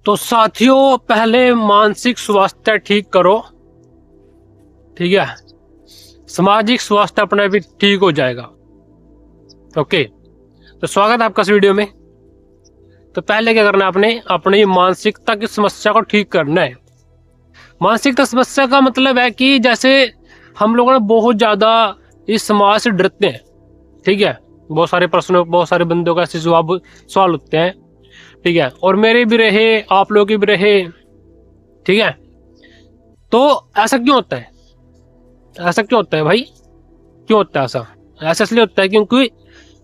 तो साथियों, पहले मानसिक स्वास्थ्य ठीक करो, ठीक है। सामाजिक स्वास्थ्य अपना भी ठीक हो जाएगा। ओके, तो स्वागत है आपका इस वीडियो में। तो पहले क्या करना है, आपने अपनी मानसिकता की समस्या को ठीक करना है। मानसिकता समस्या का मतलब है कि जैसे हम लोग बहुत ज्यादा इस समाज से डरते हैं, ठीक है। बहुत सारे प्रश्नों, बहुत सारे बंदों का ऐसे सवाल होते हैं, ठीक है। और मेरे भी रहे, आप लोगों के भी रहे, ठीक है। तो ऐसा क्यों होता है? ऐसा क्यों होता है भाई? क्यों होता है ऐसा? ऐसा इसलिए होता है क्योंकि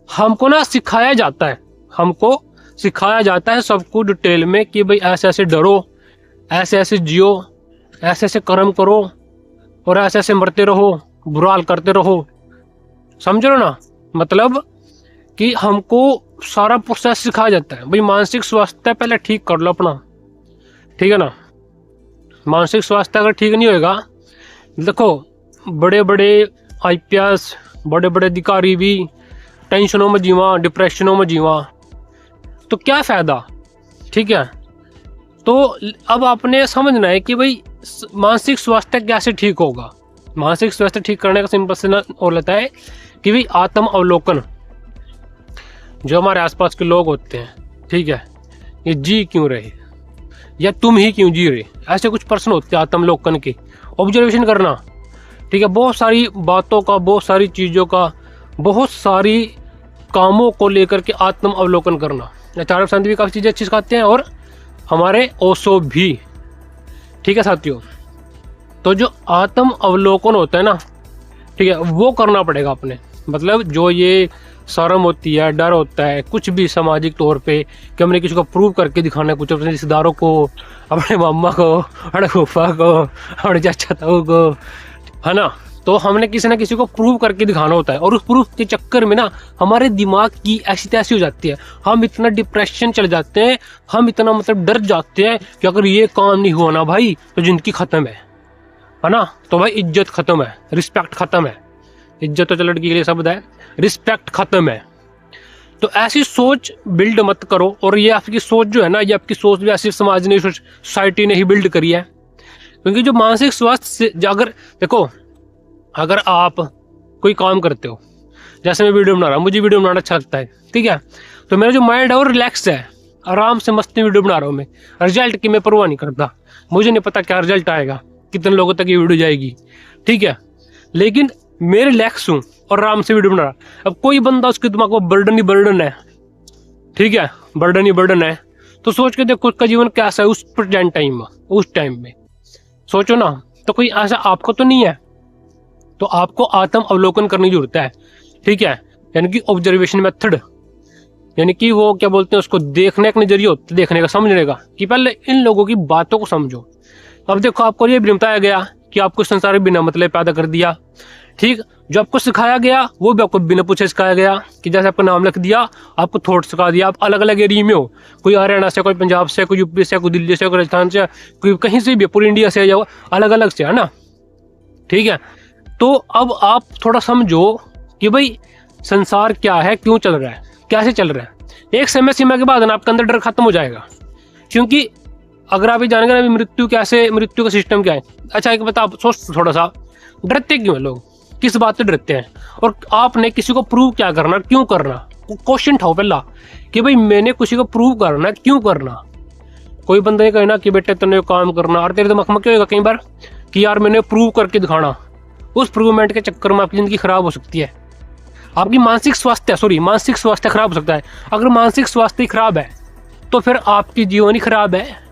हमको ना सिखाया जाता है, हमको सिखाया जाता है सबको डिटेल में कि भाई ऐसे ऐसे डरो, ऐसे ऐसे जियो, ऐसे ऐसे कर्म करो और ऐसे ऐसे मरते रहो, बुरा हाल करते रहो। समझ रहे हो ना? मतलब कि हमको सारा प्रोसेस सिखाया जाता है। भाई मानसिक स्वास्थ्य पहले ठीक कर लो अपना, ठीक है ना। मानसिक स्वास्थ्य अगर ठीक नहीं होएगा, देखो बड़े बड़े आईपीएस, बड़े बड़े अधिकारी भी टेंशनों में जीवा, डिप्रेशनों में जीवा, तो क्या फायदा, ठीक है। तो अब आपने समझना है कि भाई मानसिक स्वास्थ्य कैसे ठीक होगा। मानसिक स्वास्थ्य ठीक करने का सिंपल से और लेता है कि भाई आत्म अवलोकन। जो हमारे आसपास के लोग होते हैं, ठीक है, ये जी क्यों रहे या तुम ही क्यों जी रहे, ऐसे कुछ प्रश्न होते हैं आत्म अवलोकन के। ऑब्जर्वेशन करना, ठीक है, बहुत सारी बातों का, बहुत सारी चीज़ों का, बहुत सारी कामों को लेकर के आत्म अवलोकन करना। आचार्य संत भी काफ़ी चीज़ें अच्छी सिखाते हैं और हमारे ओशो भी, ठीक है साथियों। तो जो आत्म अवलोकन होता है ना, ठीक है, वो करना पड़ेगा अपने। मतलब जो ये शर्म होती है, डर होता है, कुछ भी सामाजिक तौर पे कि हमने किसी को प्रूव करके दिखाना है, कुछ अपने रिश्तेदारों को, अपने मामा को, अपने फूफा को, अपने चाचा ताऊ को, है ना। तो हमने किसी ना किसी को प्रूव करके दिखाना होता है और उस प्रूफ के चक्कर में ना हमारे दिमाग की ऐसी तैसी हो जाती है, हम इतना डिप्रेशन चले जाते हैं, हम इतना मतलब डर जाते हैं कि अगर ये काम नहीं हुआ ना भाई तो जिंदगी खत्म है ना। तो भाई इज्जत खत्म है, रिस्पेक्ट खत्म है। इज्जत तो चलो लड़की के लिए शब्द है, रिस्पेक्ट खत्म है। तो ऐसी सोच बिल्ड मत करो। और ये आपकी सोच जो है ना, ये आपकी सोच भी ऐसी समाज ने, सोसाइटी ने ही बिल्ड करी है। क्योंकि जो मानसिक स्वास्थ्य से अगर देखो, अगर आप कोई काम करते हो, जैसे मैं वीडियो बना रहा हूँ, मुझे वीडियो बनाना अच्छा लगता है, ठीक है, तो मेरा जो माइंड है वो रिलैक्स है, आराम से मस्ती वीडियो बना रहा हूँ मैं। रिजल्ट की मैं परवाह नहीं करता, मुझे नहीं पता क्या रिजल्ट आएगा, कितने लोगों तक ये वीडियो जाएगी, ठीक है, लेकिन मैं रिलैक्स हूँ और आराम से वीडियो बना रहा। अब कोई बंदा उसके दिमाग को बर्डन ही बर्डन है, ठीक है, बर्डन ही बर्डन है, तो सोच के देखो उसका जीवन कैसा है उस प्रेजेंट टाइम में, उस टाइम में सोचो ना। तो कोई ऐसा आपको तो नहीं है, तो आपको आत्म अवलोकन करने की जरूरत है, ठीक है। यानी कि ऑब्जर्वेशन मेथड, यानी कि वो क्या बोलते हैं उसको, देखने का नजरिया होता है, देखने का, समझने का, कि पहले इन लोगों की बातों को समझो। अब देखो आपको ये भी बताया गया कि आपको संसार बिना मतलब पैदा कर दिया, ठीक। जो आपको सिखाया गया वो भी आपको बिना पूछे सिखाया गया कि जैसे आपका नाम लिख दिया, आपको थॉट सिखा दिया, आप अलग अलग एरिया में हो, कोई हरियाणा से, कोई पंजाब से, कोई यूपी से, कोई दिल्ली से, कोई राजस्थान से, कोई कहीं से भी, पूरी इंडिया से जाओ, अलग अलग से, है ना, ठीक है। तो अब आप थोड़ा समझो कि भाई संसार क्या है, क्यों चल रहा है, कैसे चल रहा है। एक समय सीमा के बाद ना आपका अंदर डर खत्म हो जाएगा। क्योंकि अगर आप ये जानेंगे ना मृत्यु कैसे, मृत्यु का सिस्टम क्या है। अच्छा एक बता, सोच थोड़ा सा, डरते क्यों है लोग, किस बात से डरते हैं, और आपने किसी को प्रूव क्या करना, क्यों करना। क्वेश्चन उठाओ पहला कि भाई मैंने किसी को प्रूव करना, क्यों करना। कोई बंदा ये कहना कि बेटे तुमने काम करना, और तेरे दिमाग में क्या होगा कई बार कि यार मैंने प्रूव करके दिखाना, उस प्रूवमेंट के चक्कर में आपकी जिंदगी खराब हो सकती है। आपकी मानसिक स्वास्थ्य खराब हो सकता है। अगर मानसिक स्वास्थ्य खराब है तो फिर आपकी जीवन ही खराब है,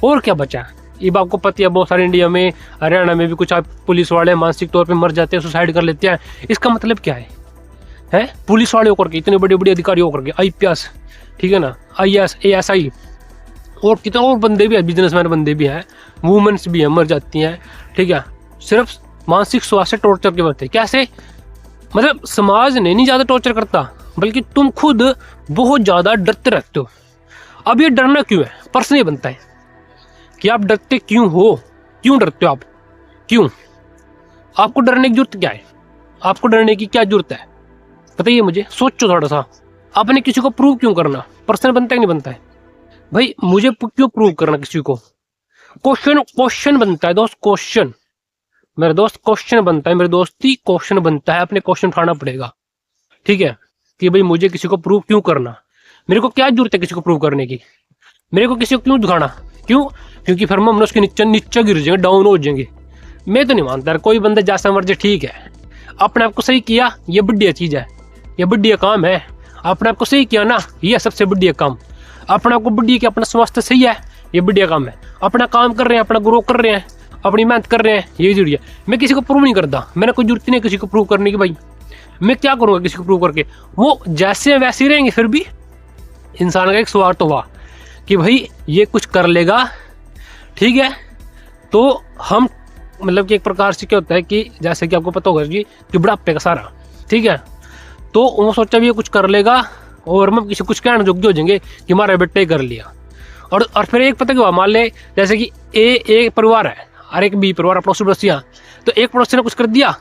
और क्या बचा। ये आपको पता है बहुत सारे इंडिया में, हरियाणा में भी कुछ पुलिस वाले मानसिक तौर पे मर जाते हैं, सुसाइड कर लेते हैं। इसका मतलब क्या है? पुलिस वाले होकर के, इतने बड़े बड़े अधिकारी होकर के, आईपीएस, ठीक है ना, आईएएस, एएसआई, और कितने और बंदे भी हैं, बिजनेसमैन बंदे भी हैं, वुमेन्स भी हैं, मर जाती हैं, ठीक है, सिर्फ मानसिक स्वास्थ्य टॉर्चर के बढ़ते। कैसे? मतलब समाज नहीं ज़्यादा टॉर्चर करता, बल्कि तुम खुद बहुत ज़्यादा डरते रहते हो। अब ये डरना क्यों है? प्रश्न ये बनता है कि आप डरते क्यों हो, क्यों डरते हो आप, क्यों? आपको डरने की जरूरत क्या है? आपको डरने की क्या जरूरत है, बताइए मुझे। सोचो थोड़ा सा, आपने किसी को प्रूव क्यों करना? प्रश्न बनता है नहीं बनता है? भाई मुझे क्यों प्रूव करना किसी को? क्वेश्चन बनता है दोस्त, क्वेश्चन मेरे दोस्त, क्वेश्चन बनता है मेरे दोस्ती, क्वेश्चन बनता है, अपने क्वेश्चन उठाना पड़ेगा, ठीक है? कि भाई मुझे किसी को प्रूव क्यों करना, मेरे को क्या जरूरत है किसी को प्रूव करने की, मेरे को किसी को क्यों दिखाना, क्यों? क्योंकि फिर हम उसके नीचे नीचे गिर जाएंगे, डाउन हो जाएंगे। मैं तो नहीं मानता यार, कोई बंदा जैसा मर्जी ठीक है, अपने आप को सही किया ये बढ़िया चीज है, ये बढ़िया काम है। अपने आप को सही किया ना, ये सबसे बढ़िया काम। अपने आप को बढ़िया किया, अपना स्वास्थ्य सही है, ये बढ़िया काम है। अपना काम कर रहे हैं, अपना ग्रो कर रहे हैं, अपनी मेहनत कर रहे हैं, ये जरूरी है। मैं किसी को प्रूव नहीं करता, मैंने कोई जरूरत नहीं किसी को प्रूव करने की। भाई मैं क्या करूंगा किसी को प्रूव करके? वो जैसे वैसे ही रहेंगे। फिर भी इंसान का एक स्वार्थ हुआ कि भाई ये कुछ कर लेगा, ठीक है? तो हम मतलब कि एक प्रकार से क्या होता है कि जैसे कि आपको पता होगा जी कि बुढ़ापे का सारा, ठीक है? तो वो सोचा भी ये कुछ कर लेगा और हम किसी कुछ कहने योग्य हो जाएंगे कि हमारे बेटे कर लिया। और फिर एक पता क्या हुआ, मान ले जैसे कि ए परिवार है और एक बी परिवार, पड़ोसी पड़ोसियाँ। तो एक पड़ोसी ने कुछ कर दिया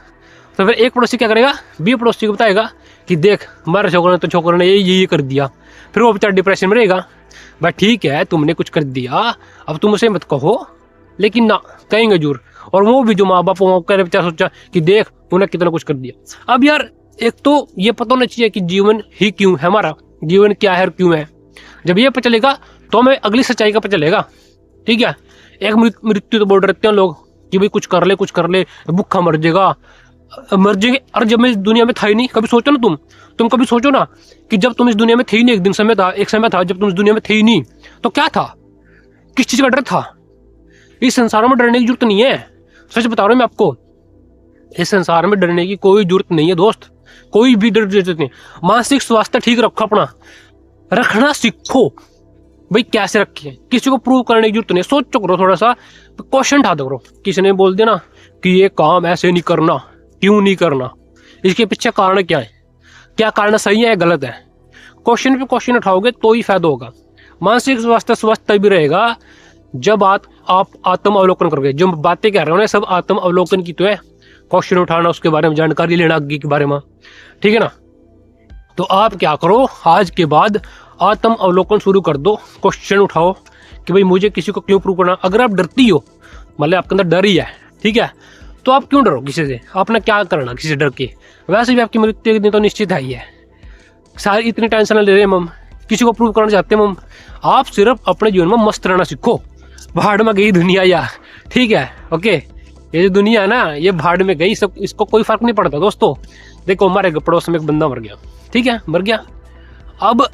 तो फिर एक पड़ोसी क्या करेगा, बी पड़ोसी को बताएगा कि देख हमारे छोकरे ने ये कर दिया। फिर वो बेचारा डिप्रेशन में रहेगा। भाई ठीक है तुमने कुछ कर दिया, अब तुम उसे मत कहो, लेकिन ना कहेंगे जरूर। और वो भी जो माँ बाप करे बेचारा सोचा कि देख तूने कितना कुछ कर दिया। अब यार एक तो ये पता होना चाहिए कि जीवन ही क्यों है, हमारा जीवन क्या है और क्यों है। जब ये पता चलेगा तो हमें अगली सच्चाई का पता चलेगा, ठीक है? एक मृत्यु तो बोल रहते हैं लोग कि भाई कुछ कर ले, भूखा मर जाएंगे। और जब मैं इस दुनिया में था ही नहीं, कभी सोचो ना तुम कभी सोचो ना कि जब तुम इस दुनिया में थे ही नहीं, एक समय था जब तुम इस दुनिया में थे ही नहीं, तो क्या था, किस चीज का डर था? इस संसार में डरने की जरूरत नहीं है, सच बता रहा हूं मैं आपको। इस संसार में डरने की कोई जरूरत नहीं है दोस्त, कोई भी डर जरूरत नहीं। मानसिक स्वास्थ्य ठीक रखो, अपना रखना सीखो। भाई कैसे रखिए, किसी को प्रूव करने की जरूरत नहीं। सोचो करो, थोड़ा सा क्वेश्चन उठा दो करो। किसी ने बोल दिया ना कि ये काम ऐसे नहीं करना, क्यों नहीं करना, इसके पीछे कारण क्या है, क्या कारण सही है या गलत है? क्वेश्चन पे क्वेश्चन उठाओगे तो ही फायदा होगा। मानसिक स्वास्थ्य स्वस्थ भी रहेगा जब आप आत्म अवलोकन करोगे। जो बातें कह रहे हो ना सब आत्म अवलोकन की तो है, क्वेश्चन उठाना, उसके बारे में जानकारी लेना आगे के बारे में, ठीक है ना? तो आप क्या करो, आज के बाद आत्म अवलोकन शुरू कर दो, क्वेश्चन उठाओ कि भाई मुझे किसी को क्यों प्रूव करना। अगर आप डरती हो, मतलब आपके अंदर डर ही है, ठीक है, तो आप क्यों डरो किसी से? आपने क्या करना किसी से डर के? वैसे भी आपकी मृत्यु एक दिन तो निश्चित है ही है। सारी इतनी टेंशन ले रहे हैं हम, किसी को प्रूव करना चाहते हैं हम। आप सिर्फ अपने जीवन में मस्त रहना सीखो। भाड़ में गई दुनिया यार, ठीक है? ओके, ये जो दुनिया है ना, ये भाड़ में गई, सब इसको कोई फर्क नहीं पड़ता दोस्तों। देखो हमारे पड़ोस में एक बंदा मर गया, ठीक है, मर गया। अब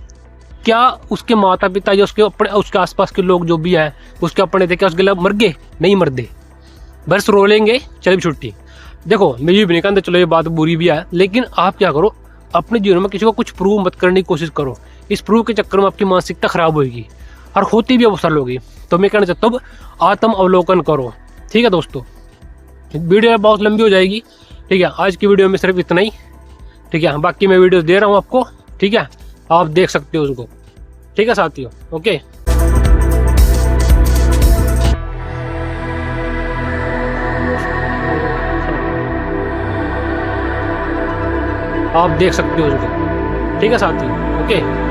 क्या उसके माता पिता या उसके आसपास के लोग जो भी है, उसके अपने थे, क्या उसके लिए मर गए? नहीं मर दे, बस रो लेंगे, चल भी छुट्टी। देखो मैं ये भी नहीं कहता, चलो ये बात बुरी भी है, लेकिन आप क्या करो, अपने जीवन में किसी को कुछ प्रूव मत करने की कोशिश करो। इस प्रूव के चक्कर में आपकी मानसिकता खराब होगी और होती भी बहुत साल होगी। तो मैं कहना चाहता हूँ आत्म अवलोकन करो, ठीक है दोस्तों? वीडियो बहुत लंबी हो जाएगी, ठीक है? आज की वीडियो में सिर्फ इतना ही, ठीक है? बाकी मैं वीडियो दे रहा हूँ आपको, ठीक है? आप देख सकते हो उसको, ठीक है साथियों? ओके, आप देख सकते हो उसको, ठीक है साथियों? ओके।